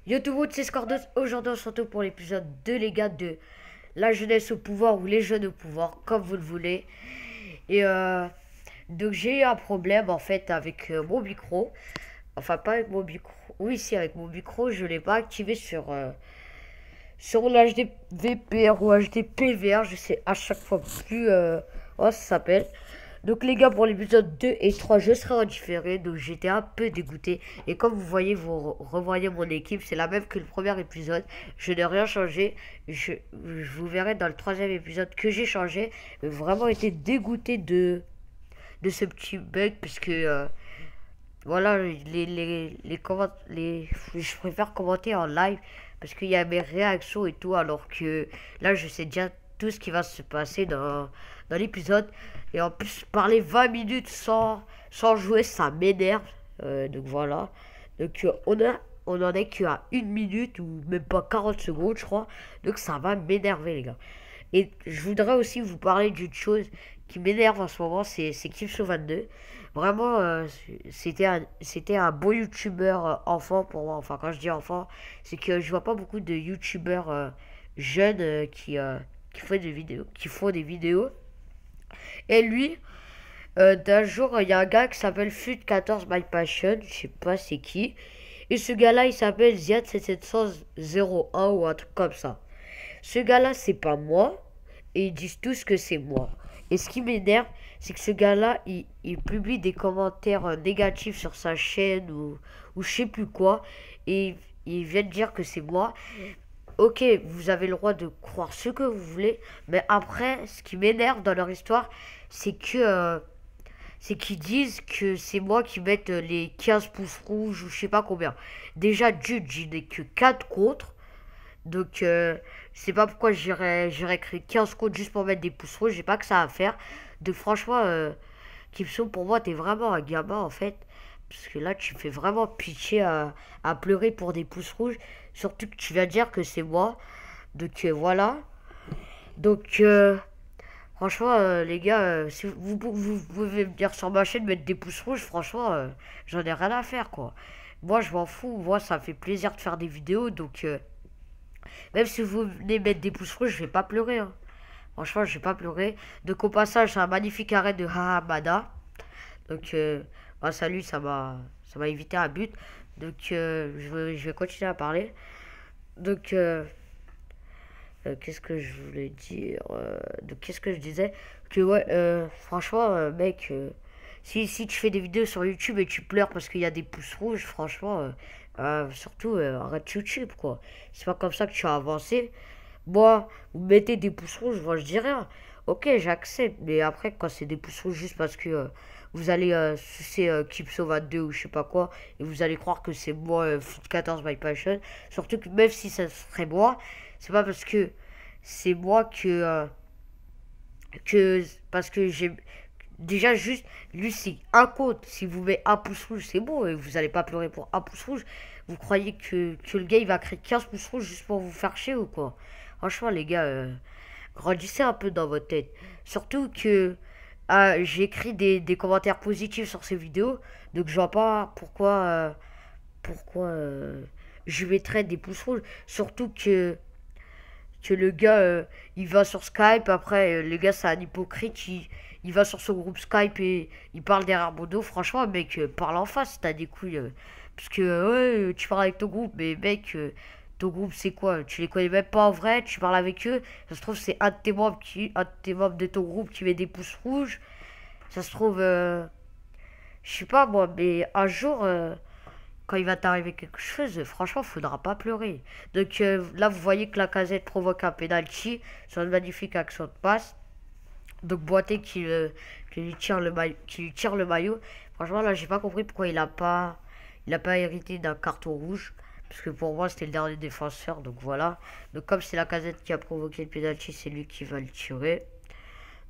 Yo tout le monde, c'est Scordos. Aujourd'hui, on se retrouve pour l'épisode 2, les gars, de la jeunesse au pouvoir ou les jeunes au pouvoir, comme vous le voulez. Et donc, j'ai eu un problème en fait avec mon micro. Enfin, pas avec mon micro. Oui, si, avec mon micro, je l'ai pas activé sur l'HDVPR ou HDPVR. Je sais à chaque fois plus comment ça s'appelle. Donc les gars, pour l'épisode 2 et 3 je serai en différé, donc j'étais un peu dégoûté. Et comme vous voyez, vous revoyez mon équipe, c'est la même que le premier épisode. Je n'ai rien changé. Je vous verrai dans le troisième épisode que j'ai changé. J'ai vraiment été dégoûté de ce petit bug, parce que voilà, je préfère commenter en live, parce qu'il y a mes réactions et tout, alors que là, je sais déjà tout ce qui va se passer dans l'épisode. Et en plus, parler 20 minutes sans jouer, ça m'énerve. Donc voilà. Donc on en est qu'à 1 minute, ou même pas 40 secondes, je crois. Donc ça va m'énerver, les gars. Et je voudrais aussi vous parler d'une chose qui m'énerve en ce moment, c'est Kipso22. Vraiment, c'était un beau youtubeur enfant pour moi. Enfin, quand je dis enfant, c'est que je vois pas beaucoup de youtubeurs jeunes qui font des vidéos. Et lui, d'un jour, il y a un gars qui s'appelle Fut14 My Passion, je sais pas c'est qui. Et ce gars-là, il s'appelle Ziad7701 ou un truc comme ça. Ce gars-là, c'est pas moi. Et ils disent tous que c'est moi. Et ce qui m'énerve, c'est que ce gars-là, il publie des commentaires négatifs sur sa chaîne ou je sais plus quoi. Et il vient de dire que c'est moi. Ok, vous avez le droit de croire ce que vous voulez. Mais après, ce qui m'énerve dans leur histoire, c'est que c'est qu'ils disent que c'est moi qui mette les 15 pouces rouges ou je sais pas combien. Déjà, Jude, j'y n'ai que 4 contre. Donc, je sais pas pourquoi j'irais créer 15 comptes juste pour mettre des pouces rouges. J'ai pas que ça à faire. Donc, franchement, Kipso, pour moi, t'es vraiment un gamin en fait. Parce que là, tu me fais vraiment pitié à pleurer pour des pouces rouges. Surtout que tu viens de dire que c'est moi. Donc, voilà. Donc, franchement, les gars, si vous pouvez venir sur ma chaîne mettre des pouces rouges, franchement, j'en ai rien à faire, quoi. Moi, je m'en fous. Moi, ça me fait plaisir de faire des vidéos. Donc, même si vous venez mettre des pouces rouges, je vais pas pleurer, hein. Franchement, je vais pas pleurer. Donc, au passage, c'est un magnifique arrêt de Hahamada. Donc, salut, ça m'a évité un but. Donc, je vais continuer à parler. Donc, qu'est-ce que je voulais dire donc, qu'est-ce que je disais? Que ouais, franchement, mec, si tu fais des vidéos sur YouTube et tu pleures parce qu'il y a des pouces rouges, franchement, surtout, arrête YouTube, quoi. C'est pas comme ça que tu as avancé. Moi, vous mettez des pouces rouges, moi je dis rien. Ok, j'accepte, mais après, quand c'est des pouces rouges juste parce que vous allez sucer Kipso22 ou je sais pas quoi, et vous allez croire que c'est moi, Foot14 My Passion, surtout que même si ça serait moi, c'est pas parce que c'est moi que parce que j'ai déjà juste lui c'est un compte. Si vous mettez un pouce rouge, c'est bon et vous allez pas pleurer pour un pouce rouge. Vous croyez que le gars il va créer 15 pouces rouges juste pour vous faire chier ou quoi? Franchement, les gars, grandissez un peu dans votre tête. Surtout que j'ai écrit des commentaires positifs sur ces vidéos, donc je vois pas pourquoi je mettrais des pouces rouges. Surtout que le gars, il va sur Skype, après, le gars, c'est un hypocrite, il va sur son groupe Skype et il parle derrière mon dos. Franchement, mec, parle en face, t'as des couilles. Parce que, ouais, tu parles avec ton groupe, mais mec, ton groupe, c'est quoi? Tu les connais même pas en vrai, tu parles avec eux. Ça se trouve, c'est un de tes membres de ton groupe qui met des pouces rouges. Ça se trouve, je sais pas moi, mais un jour, quand il va t'arriver quelque chose, franchement, faudra pas pleurer. Donc là, vous voyez que la casette provoque un penalty sur une magnifique action de passe. Donc Boité qui lui tire le maillot. Franchement, là, j'ai pas compris pourquoi il a pas hérité d'un carton rouge. Parce que pour moi, c'était le dernier défenseur. Donc voilà. Donc comme c'est la casette qui a provoqué le penalty, c'est lui qui va le tirer.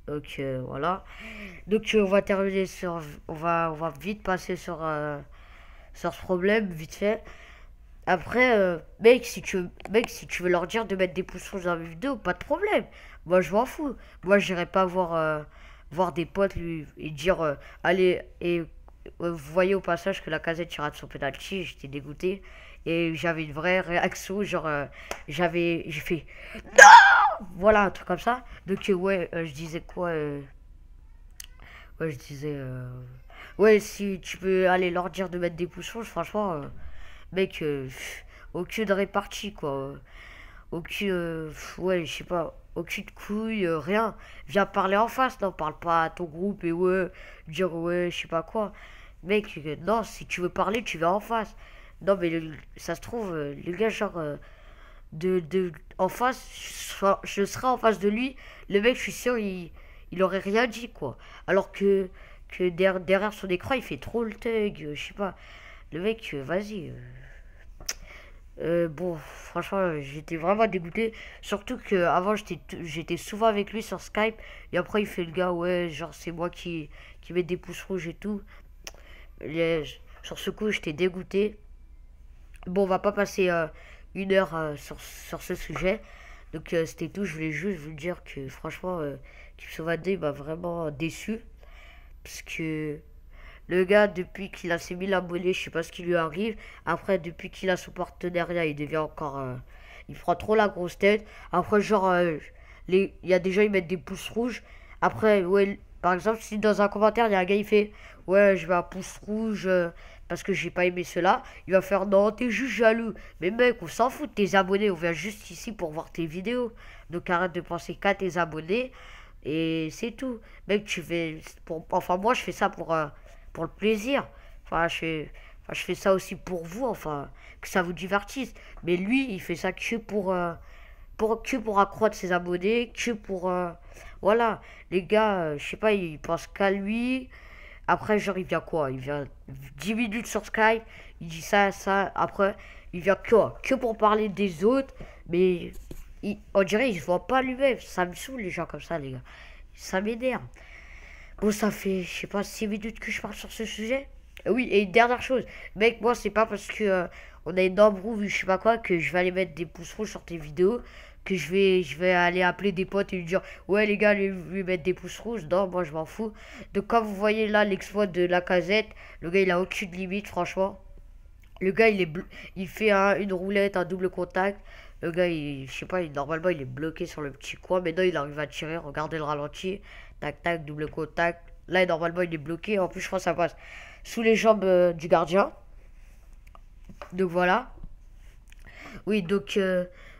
Donc voilà. Donc on va terminer sur, on va vite passer sur ce problème vite fait. Après, mec, si tu veux leur dire de mettre des pouces rouges dans mes vidéos, pas de problème. Moi, je m'en fous. Moi, j'irai pas voir des potes et dire, allez, et vous voyez au passage que la casette tira de son penalty, j'étais dégoûté. Et j'avais une vraie réaction, genre, j'ai fait non, voilà, un truc comme ça. Donc, ouais, je disais quoi ouais, je disais, ouais, si tu peux aller leur dire de mettre des pouces rouges, franchement, mec, aucune répartie, quoi. Aucune, ouais, je sais pas, aucune couille, rien. Viens parler en face, non, parle pas à ton groupe et ouais, dire ouais, je sais pas quoi. Mec, non, si tu veux parler, tu vas en face. Non, mais ça se trouve, le gars, genre, en face, je serai en face de lui, le mec, je suis sûr, il aurait rien dit, quoi. Alors que derrière son écran, il fait trop le thug, je sais pas. Le mec, vas-y. Bon, franchement, j'étais vraiment dégoûté. Surtout que avant j'étais souvent avec lui sur Skype. Et après, il fait le gars, ouais, genre, c'est moi qui mets des pouces rouges et tout. Les- sur ce coup, j'étais dégoûté. Bon, on va pas passer une heure sur ce sujet. Donc, c'était tout. Je voulais juste vous dire que, franchement, Keep Sauvade m'a vraiment déçu. Parce que le gars, depuis qu'il a ses 1000 abonnés, je sais pas ce qui lui arrive. Après, depuis qu'il a son partenariat, il devient encore. Il prend trop la grosse tête. Après, genre, il y a des gens, ils mettent des pouces rouges. Après, ouais, par exemple, si dans un commentaire, il y a un gars, il fait ouais, je mets un pouce rouge parce que j'ai pas aimé cela. Il va faire non, t'es juste jaloux. Mais mec, on s'en fout de tes abonnés. On vient juste ici pour voir tes vidéos. Donc arrête de penser qu'à tes abonnés. Et c'est tout. Mec, tu fais. Enfin, moi, je fais ça pour le plaisir. Je fais ça aussi pour vous, enfin, que ça vous divertisse. Mais lui, il fait ça que pour accroître ses abonnés, que pour... voilà, les gars, je sais pas, ils pensent qu'à lui. Après, genre, il vient quoi? Il vient 10 minutes sur Skype, il dit ça, ça. Après, il vient quoi? Que pour parler des autres. Mais on dirait il se voit pas lui-même. Ça me saoule, les gens comme ça, les gars. Ça m'énerve. Bon, ça fait, je sais pas, 6 minutes que je parle sur ce sujet. Oui, et une dernière chose. Mec, moi, c'est pas parce que on a une embrouille ou je sais pas quoi que je vais aller mettre des pouces rouges sur tes vidéos que je vais aller appeler des potes et lui dire ouais, les gars, lui mettre des pouces rouges. Non, moi, je m'en fous. Donc, comme vous voyez là, l'exploit de la casette, le gars, il a aucune limite, franchement. Le gars, il fait une roulette, un double contact. Le gars, je sais pas, normalement, il est bloqué sur le petit coin. Mais non, il arrive à tirer. Regardez le ralenti. Tac, tac, double contact. Là, normalement, il est bloqué. En plus, je crois que ça passe sous les jambes du gardien. Donc voilà. Oui, donc,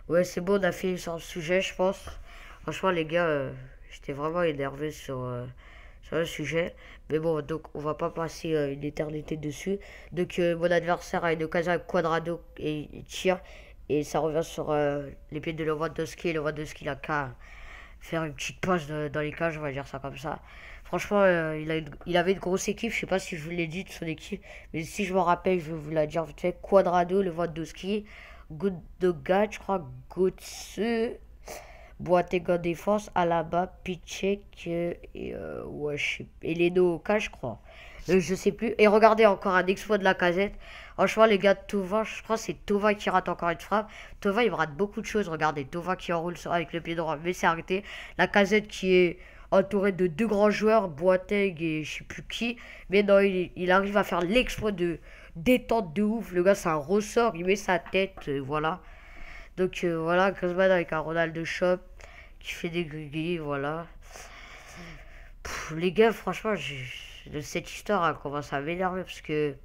ouais, c'est bon, on a fait sur le sujet, je pense. Franchement, les gars, j'étais vraiment énervé sur le sujet. Mais bon, donc, on va pas passer une éternité dessus. Donc, mon adversaire a une occasion avec Quadrado et il tire. Et ça revient sur les pieds de Lewandowski. Et Lewandowski, il a qu'à faire une petite pause dans les cages, on va dire ça comme ça. Franchement, il avait une grosse équipe. Je sais pas si je vous l'ai dit de son équipe, mais si je me rappelle, je vais vous la dire vite fait. Quadrado, Lewandowski, Gundogan, je crois, Götze, Boateng en défense, Alaba, Piszczek ouais, et Leno je crois. Je sais plus. Et regardez encore un exploit de la casette. Franchement, les gars de Tova, je crois que c'est Tova qui rate encore une frappe. Tova, il rate beaucoup de choses. Regardez, Tova qui enroule avec le pied droit, mais c'est arrêté. La casette qui est entourée de deux grands joueurs, Boateng et je sais plus qui. Mais non, il arrive à faire l'exploit de détente de ouf. Le gars, c'est un ressort. Il met sa tête, voilà. Donc voilà, Griezmann avec un Ronaldo Shop qui fait des gris, voilà. Les gars, franchement, cette histoire elle commence à m'énerver parce que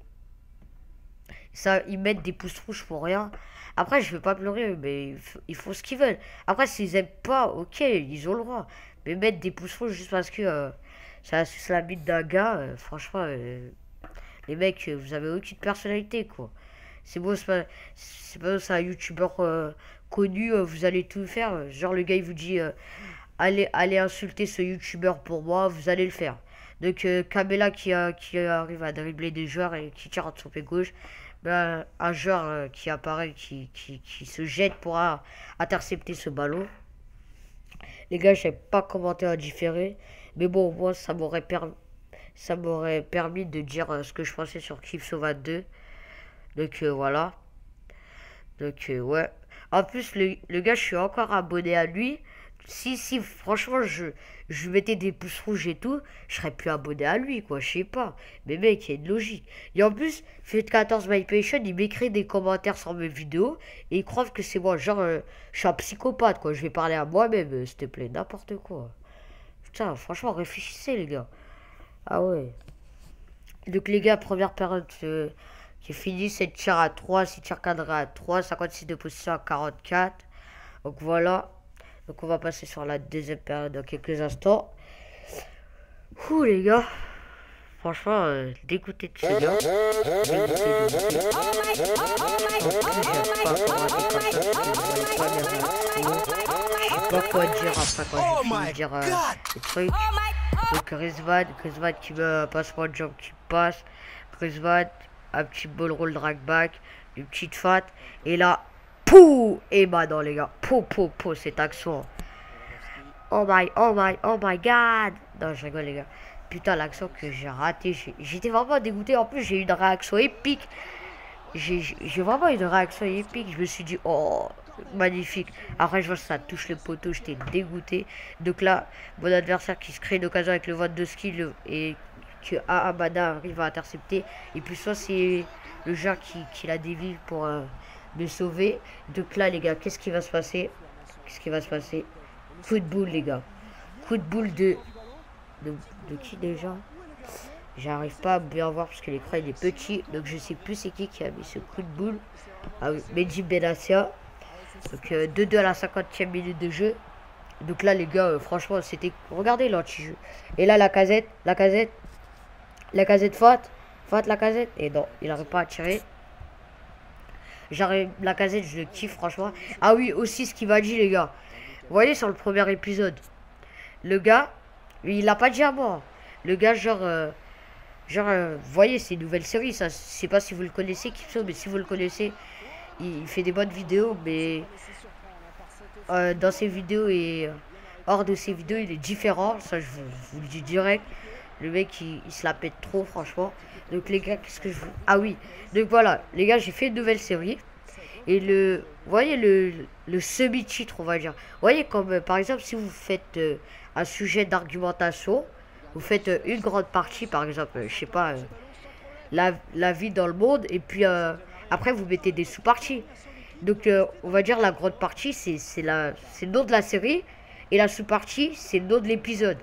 ça, ils mettent des pouces rouges pour rien. Après, je vais pas pleurer, mais ils font ce qu'ils veulent. Après, s'ils aiment pas, ok, ils ont le droit. Mais mettre des pouces rouges juste parce que ça suce la bite d'un gars, franchement, les mecs, vous avez aucune personnalité, quoi. C'est pas c'est un youtubeur connu, vous allez tout faire. Genre, le gars, il vous dit, allez insulter ce youtubeur pour moi, vous allez le faire. Donc, Kamela qui arrive à dribbler des joueurs et qui tire de son pied gauche. Ben, un joueur qui apparaît, qui se jette pour intercepter ce ballon. Les gars, je n'ai pas commenté à différer. Mais bon, moi, ça m'aurait permis de dire ce que je pensais sur Keep Sauvade 2. Donc voilà. Donc ouais. En plus, le gars, je suis encore abonné à lui. si franchement je mettais des pouces rouges et tout, je serais plus abonné à lui, quoi, je sais pas. Mais mec, il y a une logique. Et en plus, Fate14 MyPation, il m'écrit des commentaires sur mes vidéos et il croit que c'est moi, genre, je suis un psychopathe, quoi. Je vais parler à moi-même, s'il te plaît, n'importe quoi. Putain, franchement, réfléchissez, les gars. Ah ouais. Donc les gars, première période qui est finie, 7 tirs à 3, 6 tirs cadrés à 3, 56 de position à 44. Donc voilà. Donc on va passer sur la deuxième période dans quelques instants. Ouh les gars. Franchement, dégoûté de ce gars. Dégoûté. Je sais pas quoi dire après quand je finis de dire les trucs. Donc Griezmann qui met un passement de jambe qui passe. Griezmann, un petit ball roll drag back, une petite fat. Et là, pouh! Et bah non les gars, pouh, cette action. Oh my god! Non, je rigole les gars. Putain, l'action que j'ai raté, j'étais vraiment dégoûté. En plus, j'ai eu une réaction épique. J'ai vraiment une réaction épique. Je me suis dit, oh, magnifique. Après, je vois que ça touche le poteau. J'étais dégoûté. Donc là, mon adversaire qui se crée une occasion avec le vote de skill et que Abada arrive à intercepter. Et puis, soit c'est le joueur qui la dévie pour me sauver. Donc là, les gars, qu'est-ce qui va se passer? Qu'est-ce qui va se passer? Coup de boule, les gars. Coup de boule de qui déjà? J'arrive pas à bien voir parce que l'écran il est petit. Donc je sais plus c'est qui a mis ce coup de boule. Ah oui, Mehdi Benassia. Donc 2-2 à la 50e minute de jeu. Donc là les gars, franchement c'était... Regardez l'anti-jeu. Et là la casette Fat la casette. Et non, il n'arrive pas à tirer. J'arrive, la casette je le kiffe franchement. Ah oui, aussi ce qu'il m'a dit les gars. Vous voyez sur le premier épisode, le gars, il a pas dit à moi. Le gars genre... vous voyez, c'est une nouvelle série, ça. Je sais pas si vous le connaissez, Kipso, mais si vous le connaissez, il fait des bonnes vidéos, mais dans ses vidéos et hors de ses vidéos, il est différent. Ça, je vous le dis direct. Le mec, il se la pète trop, franchement. Donc, les gars, qu'est-ce que je veux... Ah oui, donc voilà, les gars, j'ai fait une nouvelle série. Et vous voyez, le semi-titre, on va dire. Vous voyez, comme par exemple, si vous faites un sujet d'argumentation, vous faites une grande partie, par exemple, je sais pas, la vie dans le monde, et puis après vous mettez des sous-parties. Donc on va dire la grande partie, c'est le nom de la série, et la sous-partie, c'est le nom de l'épisode.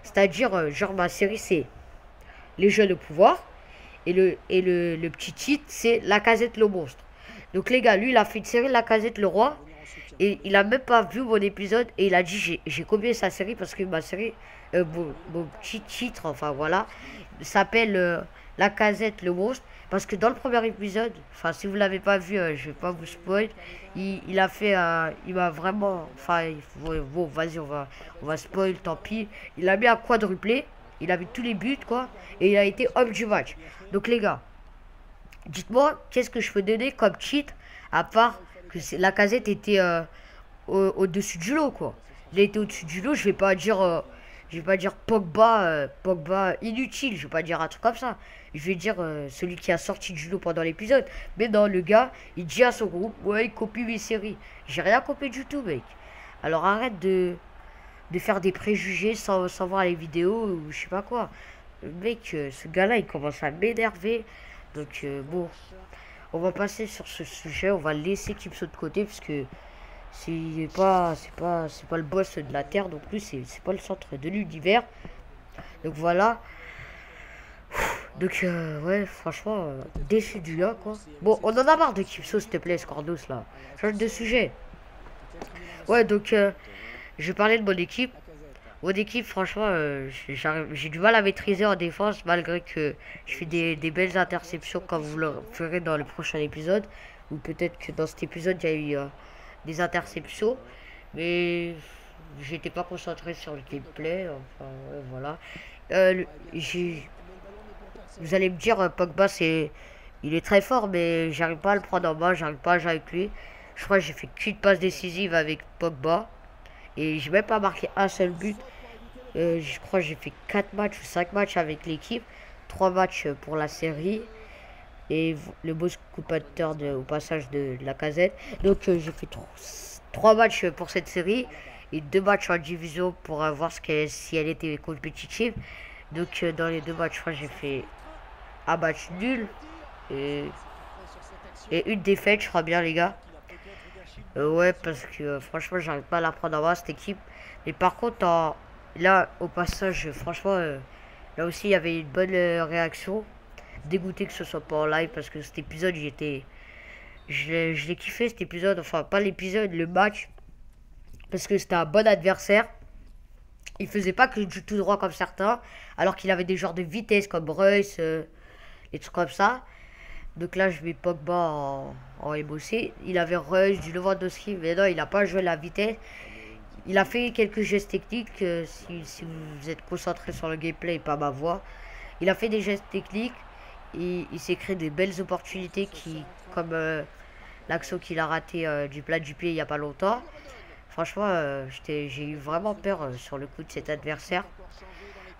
C'est-à-dire, genre ma série, c'est Les Jeux de pouvoir, et le petit titre, c'est La Casette le monstre. Donc les gars, lui, il a fait une série La Casette le roi, et il a même pas vu mon épisode, et il a dit j'ai copié sa série parce que ma série... mon petit titre, enfin voilà, s'appelle La Casette le monstre. Parce que dans le premier épisode, enfin si vous l'avez pas vu, je vais pas vous spoil. Il a fait, il m'a vraiment, enfin bon, vas-y, on va spoil, tant pis. Il a mis un quadruplé, il a mis tous les buts quoi, et il a été homme du match. Donc les gars, dites-moi qu'est-ce que je peux donner comme titre à part que La Casette était au-dessus du lot quoi. Il a été au-dessus du lot, je vais pas dire Pogba, Pogba inutile, je vais pas dire un truc comme ça. Je vais dire celui qui a sorti du lot pendant l'épisode. Mais non, le gars, il dit à son groupe, ouais, il copie mes séries. J'ai rien copié du tout, mec. Alors arrête de faire des préjugés sans voir les vidéos ou je sais pas quoi. Mec, ce gars-là, il commence à m'énerver. Donc bon, on va passer sur ce sujet, on va laisser Kipso de côté parce que c'est pas le boss de la Terre non plus, c'est pas le centre de l'univers. Donc voilà. Donc ouais, franchement, déçu du gars quoi. Bon, on en a marre de Kipso, s'il te plaît, Scordos là. Change de sujet. Ouais, donc je parlais de mon équipe. Mon équipe, franchement, j'ai du mal à maîtriser en défense malgré que je fais des belles interceptions comme vous le ferez dans le prochain épisode. Ou peut-être que dans cet épisode, il y a eu des interceptions. Mais j'étais pas concentré sur le gameplay. Enfin, ouais, voilà. Vous allez me dire, Pogba, il est très fort, mais j'arrive pas à le prendre en main, j'arrive pas à jouer avec lui. Je crois que j'ai fait qu'une passe décisive avec Pogba. Et j'ai même pas marqué un seul but. Je crois que j'ai fait 4 matchs ou 5 matchs avec l'équipe. 3 matchs pour la série. Et le beau coupateur au passage de la casette. Donc j'ai fait 3 matchs pour cette série. et 2 matchs en division pour voir si elle était compétitive. Donc dans les 2 matchs, je crois que j'ai fait un match nul et, une défaite, je crois bien les gars. Ouais, parce que franchement, j'arrive pas à la prendre en main cette équipe. Mais par contre, là, au passage, franchement, là aussi, il y avait une bonne réaction. Dégoûté que ce soit pas en live parce que cet épisode, je l'ai kiffé cet épisode. Enfin, pas l'épisode, le match. Parce que c'était un bon adversaire. Il faisait pas que du tout droit comme certains. Alors qu'il avait des genres de vitesse comme Reus, et trucs comme ça. Donc là, je mets Pogba en MOC. Il avait Reus, du Lewandowski, mais non, il n'a pas joué la vitesse. Il a fait quelques gestes techniques, si vous êtes concentré sur le gameplay et pas ma voix. Il a fait des gestes techniques, et il s'est créé des belles opportunités comme l'action qu'il a raté du plat du pied il n'y a pas longtemps. Franchement, j'ai eu vraiment peur sur le coup de cet adversaire.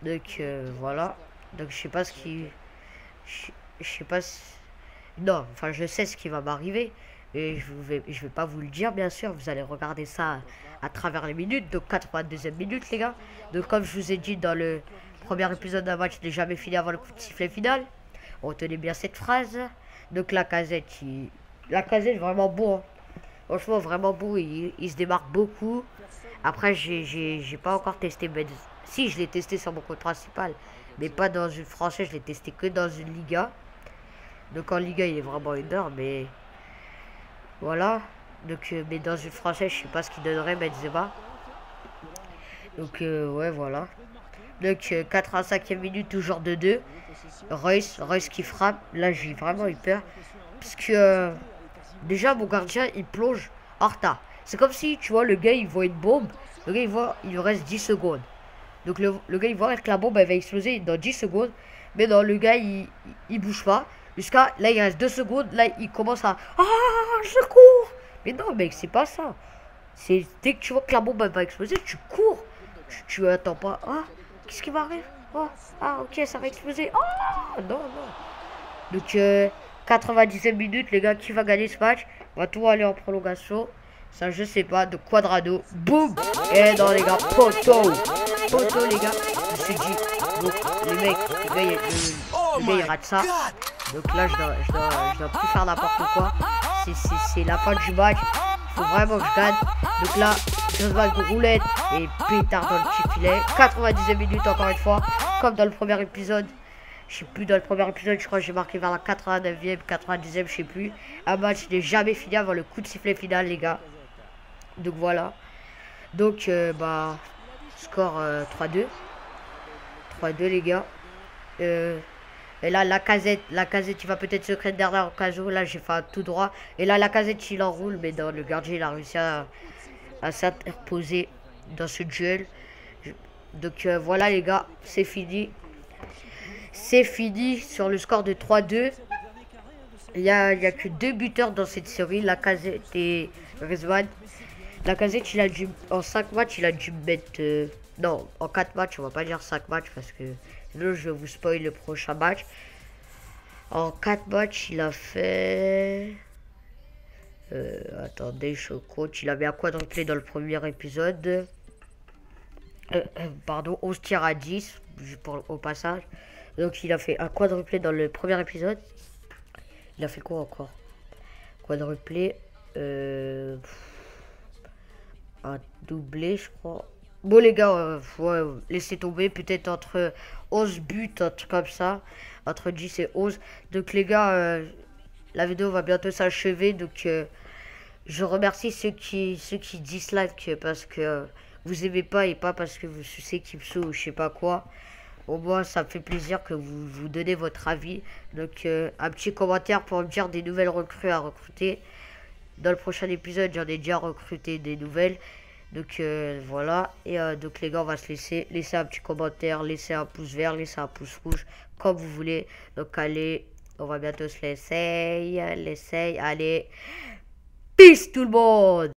Donc voilà. Donc je sais pas ce qui... Je sais pas si... Non, enfin je sais ce qui va m'arriver. Et je vais pas vous le dire bien sûr. Vous allez regarder ça à travers les minutes. Donc 82e minute les gars. Donc comme je vous ai dit dans le premier épisode d'un match n'est jamais fini avant le coup de sifflet final. Retenez bien cette phrase. Donc la casette vraiment bon. Hein. Franchement vraiment beau. Il se démarque beaucoup. Après j'ai pas encore testé Benz. Si, je l'ai testé sur mon compte principal. Mais pas dans une française. Je l'ai testé que dans une Liga. Donc en Liga il est vraiment énorme. Mais voilà. Donc mais dans une française je sais pas ce qu'il donnerait Benzema. Donc ouais voilà. Donc 85e minute toujours de 2. Reus qui frappe. Là j'ai vraiment eu peur. Parce que déjà mon gardien il plonge en retard. C'est comme si tu vois le gars il voit une bombe. Le gars il voit il lui reste 10 secondes. Donc le gars il voit que la bombe elle va exploser dans 10 secondes. Mais non le gars il bouge pas. Jusqu'à là il reste 2 secondes. Là il commence à... Ah je cours. Mais non mec c'est pas ça. C'est dès que tu vois que la bombe elle va exploser tu cours. Tu attends pas. Ah qu'est-ce qui m'arrive? Oh, ah ok ça va exploser. Oh non non. Donc 90e minute les gars, qui va gagner ce match? On va tout aller en prolongation. Ça je sais pas. De Quadrado. Boum. Et non les gars, poteau les gars. Je me suis dit donc le gars il rate ça. Donc là je dois plus faire n'importe quoi. C'est la fin du match. Il faut vraiment que je gagne. Donc là Griezmann roulette et pétard dans le petit filet. 90e minute encore une fois. Comme dans le premier épisode. Je sais plus, dans le premier épisode, je crois que j'ai marqué vers la 89e, 90e, je sais plus. Un match n'est jamais fini avant le coup de sifflet final, les gars. Donc voilà. Donc, bah, score 3-2. 3-2, les gars. Et là, la casette, il va peut-être se créer derrière Caso. Là, j'ai fait un tout droit. Et là, la casette, il enroule. Mais dans le gardien, il a réussi à s'interposer dans ce duel. Donc, voilà, les gars, c'est fini. C'est fini sur le score de 3-2. Il y a que 2 buteurs dans cette série, Lacazette et Griezmann. Lacazette, il a dû, en 5 matchs, il a dû mettre... non, en 4 matchs, on va pas dire 5 matchs parce que sinon je vais vous spoil le prochain match. En 4 matchs, il a fait... attendez, je compte. Il avait un quadruplé dans le premier épisode. Pardon, 11 tirs à 10 au passage. Donc il a fait un quadruplé dans le premier épisode. Il a fait quoi encore? Quadruplé. Un doublé je crois. Bon les gars, ouais, laissez tomber. Peut-être entre 11 buts, un truc comme ça. Entre 10 et 11. Donc les gars, la vidéo va bientôt s'achever. Donc je remercie ceux qui dislike parce que vous aimez pas et pas parce que vous sucez Kipso ou je sais pas quoi. Au moins, ça me fait plaisir que vous donnez votre avis. Donc, un petit commentaire pour me dire des nouvelles recrues à recruter. Dans le prochain épisode, j'en ai déjà recruté des nouvelles. Donc, voilà. Et donc, les gars, on va se laisser. Laissez un petit commentaire, laissez un pouce vert, laissez un pouce rouge, comme vous voulez. Donc, allez, on va bientôt se laisser. Allez, peace tout le monde!